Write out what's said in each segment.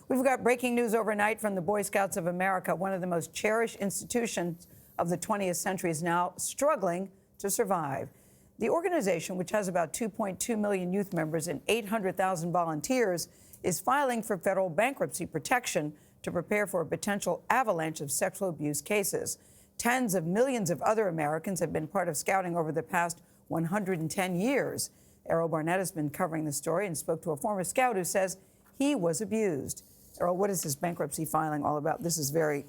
We've got breaking news overnight from the Boy Scouts of America. One of the most cherished institutions of the 20th century is now struggling to survive. The organization, which has about 2.2 million youth members and 800,000 volunteers, is filing for federal bankruptcy protection to prepare for a potential avalanche of sexual abuse cases. Tens of millions of other Americans have been part of Scouting over the past 110 years. Errol Barnett has been covering the story and spoke to a former Scout who says he was abused. Errol, what is this bankruptcy filing all about? This is very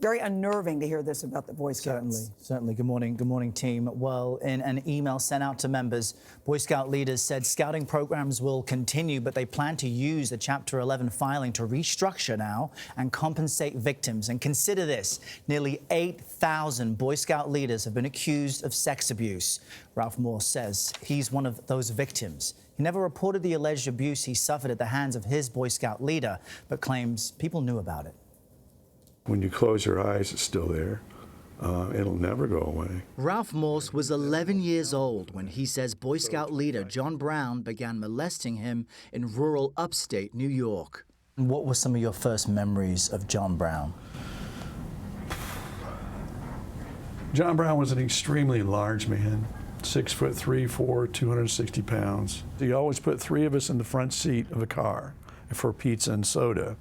unnerving to hear this about the Boy Scouts. Certainly. Good morning, team. Well, in an email sent out to members, Boy Scout leaders said Scouting programs will continue, but they plan to use the Chapter 11 filing to restructure now and compensate victims. And consider this, nearly 8,000 Boy Scout leaders have been accused of sex abuse. Ralph Morse says he's one of those victims. He never reported the alleged abuse he suffered at the hands of his Boy Scout leader, but claims people knew about it. When you close your eyes, it's still there. It'll never go away. Ralph Morse was 11 years old when he says Boy Scout leader John Brown began molesting him in rural upstate New York. What were some of your first memories of John Brown? John Brown was an extremely large man, 6'3", 4", 260 pounds. He always put three of us in the front seat of a car for pizza and soda.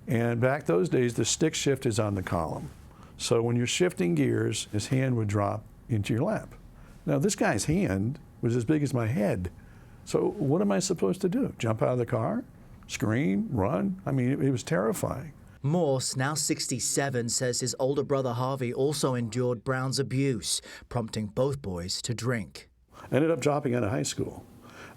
And back those days, the stick shift is on the column. So when you're shifting gears, his hand would drop into your lap. Now, this guy's hand was as big as my head. So what am I supposed to do? Jump out of the car? Scream? Run? I mean, it was terrifying. Morse, now 67, says his older brother Harvey also endured Brown's abuse, prompting both boys to drink. I ended up dropping out of high school.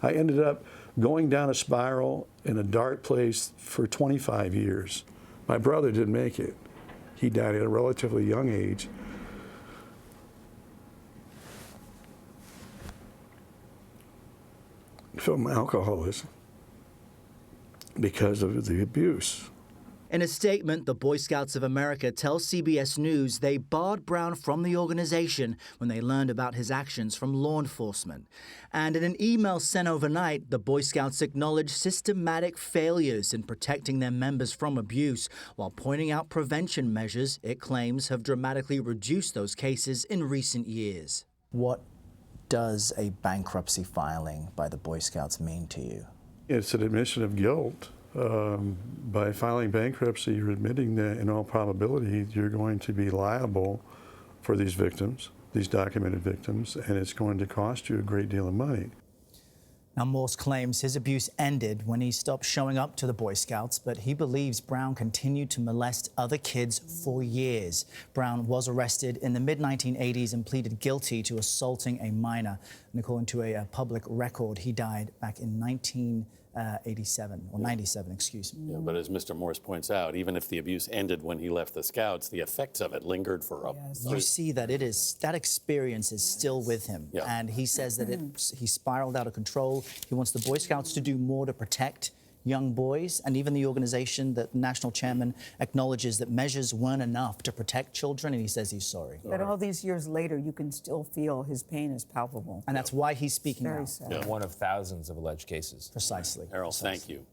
I ended up going down a spiral in a dark place for 25 years. My brother didn't make it. He died at a relatively young age. From alcoholism because of the abuse. In a statement, the Boy Scouts of America tell CBS News they barred Brown from the organization when they learned about his actions from law enforcement. And in an email sent overnight, the Boy Scouts acknowledged systematic failures in protecting their members from abuse, while pointing out prevention measures it claims have dramatically reduced those cases in recent years. What does a bankruptcy filing by the Boy Scouts mean to you? It's an admission of guilt. By filing bankruptcy, you're admitting that in all probability you're going to be liable for these victims, these documented victims, and it's going to cost you a great deal of money. Now, Morse claims his abuse ended when he stopped showing up to the Boy Scouts, but he believes Brown continued to molest other kids for years. Brown was arrested in the mid-1980s and pleaded guilty to assaulting a minor. And according to a public record, he died back in 1987, or 97, excuse me. Yeah, but as Mr. Morse points out, even if the abuse ended when he left the Scouts, the effects of it lingered for up. Yes. You see that that experience is still with him. Yeah. And he says that he spiraled out of control. He wants the Boy Scouts to do more to protect young boys, and even the organization, the national chairman, acknowledges that measures weren't enough to protect children, and he says he's sorry. But all these years later, you can still feel his pain is palpable. And that's why he's speaking Very out. sad. One of thousands of alleged cases. Precisely. Errol, thank you.